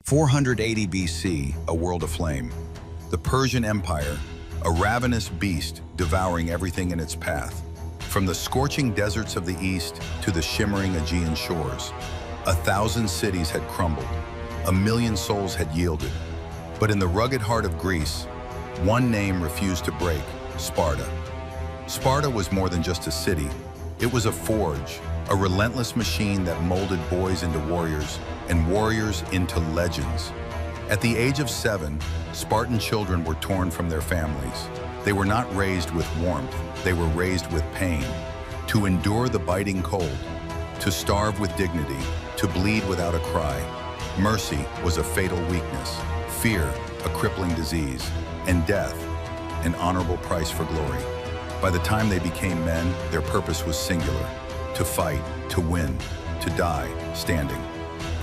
480 BC, a world aflame. The Persian Empire, a ravenous beast devouring everything in its path. From the scorching deserts of the east to the shimmering Aegean shores, 1,000 cities had crumbled, 1,000,000 souls had yielded. But in the rugged heart of Greece, one name refused to break: Sparta. Sparta was more than just a city. It was a forge, a relentless machine that molded boys into warriors and warriors into legends. At the age of 7, Spartan children were torn from their families. They were not raised with warmth, they were raised with pain. To endure the biting cold, to starve with dignity, to bleed without a cry. Mercy was a fatal weakness, fear a crippling disease, and death an honorable price for glory. By the time they became men, their purpose was singular: to fight, to win, to die standing.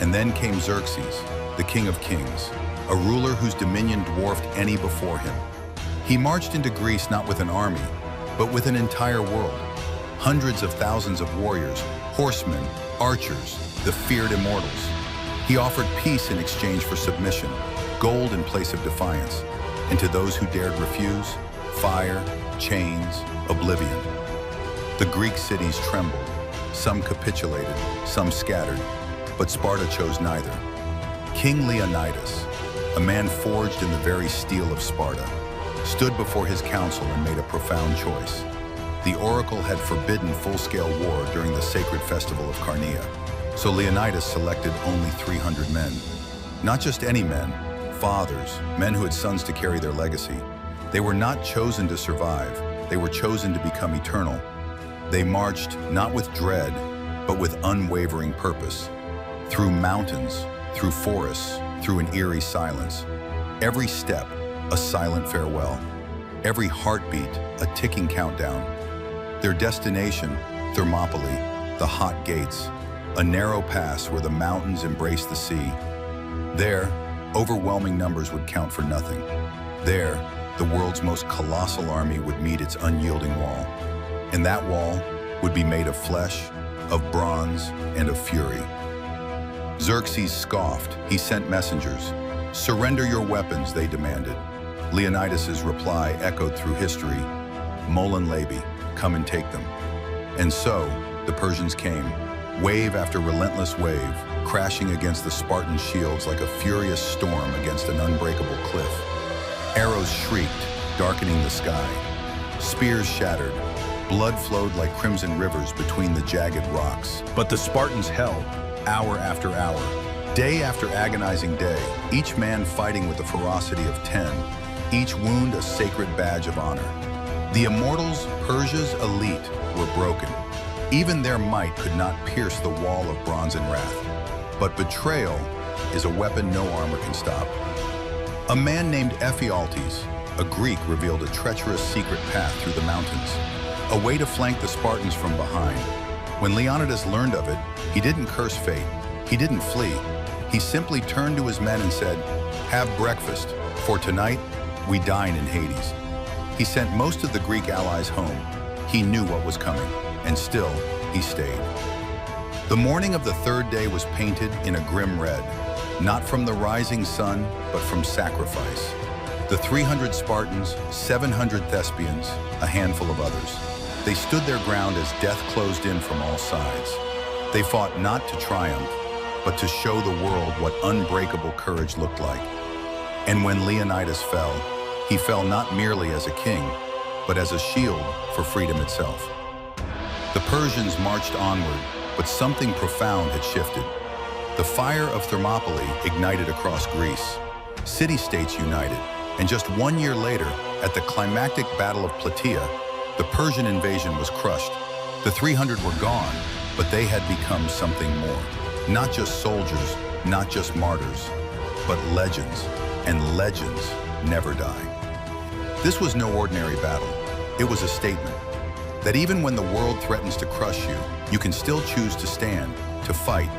And then came Xerxes, the king of kings, a ruler whose dominion dwarfed any before him. He marched into Greece not with an army, but with an entire world. Hundreds of thousands of warriors, horsemen, archers, the feared immortals. He offered peace in exchange for submission, gold in place of defiance. And to those who dared refuse, fire, chains, oblivion. The Greek cities trembled. Some capitulated, some scattered, but Sparta chose neither. King Leonidas, a man forged in the very steel of Sparta, stood before his council and made a profound choice. The oracle had forbidden full-scale war during the sacred festival of Carnea, so Leonidas selected only 300 men. Not just any men, fathers, men who had sons to carry their legacy. They were not chosen to survive, they were chosen to become eternal. They marched not with dread, but with unwavering purpose. Through mountains, through forests, through an eerie silence. Every step, a silent farewell. Every heartbeat, a ticking countdown. Their destination, Thermopylae, the hot gates, a narrow pass where the mountains embrace the sea. There, overwhelming numbers would count for nothing. There, the world's most colossal army would meet its unyielding wall. And that wall would be made of flesh, of bronze, and of fury. Xerxes scoffed. He sent messengers. "Surrender your weapons," they demanded. Leonidas's reply echoed through history: "Molon Labe, come and take them." And so, the Persians came, wave after relentless wave, crashing against the Spartan shields like a furious storm against an unbreakable cliff. Arrows shrieked, darkening the sky. Spears shattered. Blood flowed like crimson rivers between the jagged rocks. But the Spartans held, hour after hour, day after agonizing day, each man fighting with the ferocity of 10, each wound a sacred badge of honor. The immortals, Persia's elite, were broken. Even their might could not pierce the wall of bronze and wrath. But betrayal is a weapon no armor can stop. A man named Ephialtes, a Greek, revealed a treacherous secret path through the mountains, a way to flank the Spartans from behind. When Leonidas learned of it, he didn't curse fate, he didn't flee. He simply turned to his men and said, "Have breakfast, for tonight we dine in Hades." He sent most of the Greek allies home. He knew what was coming, and still he stayed. The morning of the third day was painted in a grim red, not from the rising sun, but from sacrifice. The 300 Spartans, 700 Thespians, a handful of others. They stood their ground as death closed in from all sides. They fought not to triumph, but to show the world what unbreakable courage looked like. And when Leonidas fell, he fell not merely as a king, but as a shield for freedom itself. The Persians marched onward, but something profound had shifted. The fire of Thermopylae ignited across Greece. City-states united, and just 1 year later, at the climactic Battle of Plataea, the Persian invasion was crushed. The 300 were gone, but they had become something more. Not just soldiers, not just martyrs, but legends, and legends never die. This was no ordinary battle. It was a statement that even when the world threatens to crush you, you can still choose to stand, to fight,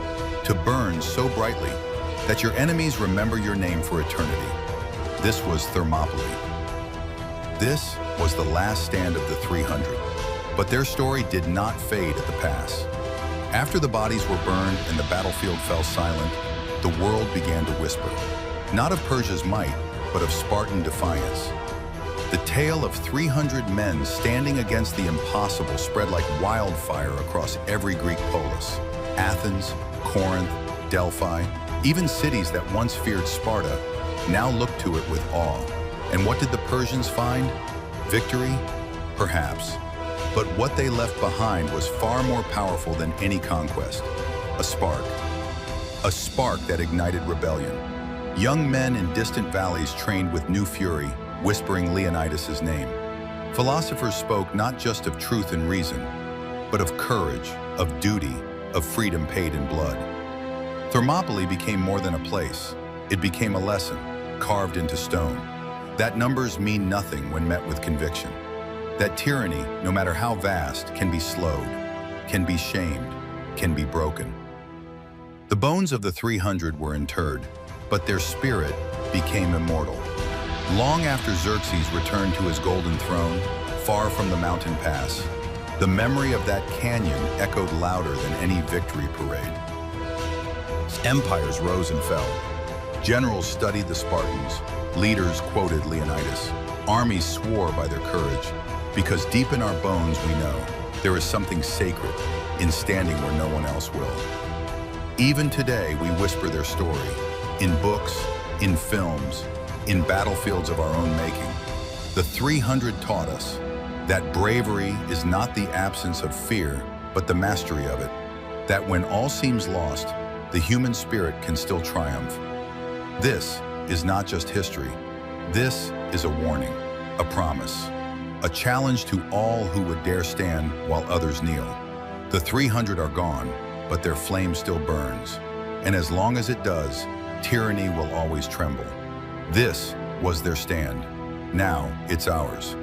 to burn so brightly that your enemies remember your name for eternity. This was Thermopylae. This was the last stand of the 300, but their story did not fade at the pass. After the bodies were burned and the battlefield fell silent, the world began to whisper, not of Persia's might, but of Spartan defiance. The tale of 300 men standing against the impossible spread like wildfire across every Greek polis. Athens, Corinth, Delphi, even cities that once feared Sparta, now looked to it with awe. And what did the Persians find? Victory? Perhaps. But what they left behind was far more powerful than any conquest. A spark. A spark that ignited rebellion. Young men in distant valleys trained with new fury, whispering Leonidas' name. Philosophers spoke not just of truth and reason, but of courage, of duty, of freedom paid in blood. Thermopylae became more than a place. It became a lesson, carved into stone. That numbers mean nothing when met with conviction. That tyranny, no matter how vast, can be slowed, can be shamed, can be broken. The bones of the 300 were interred, but their spirit became immortal. Long after Xerxes returned to his golden throne, far from the mountain pass, the memory of that canyon echoed louder than any victory parade. Empires rose and fell. Generals studied the Spartans. Leaders quoted Leonidas. Armies swore by their courage. Because deep in our bones we know there is something sacred in standing where no one else will. Even today we whisper their story, in books, in films, in battlefields of our own making. The 300 taught us that bravery is not the absence of fear, but the mastery of it. That when all seems lost, the human spirit can still triumph. This is not just history. This is a warning, a promise, a challenge to all who would dare stand while others kneel. The 300 are gone, but their flame still burns. And as long as it does, tyranny will always tremble. This was their stand. Now it's ours.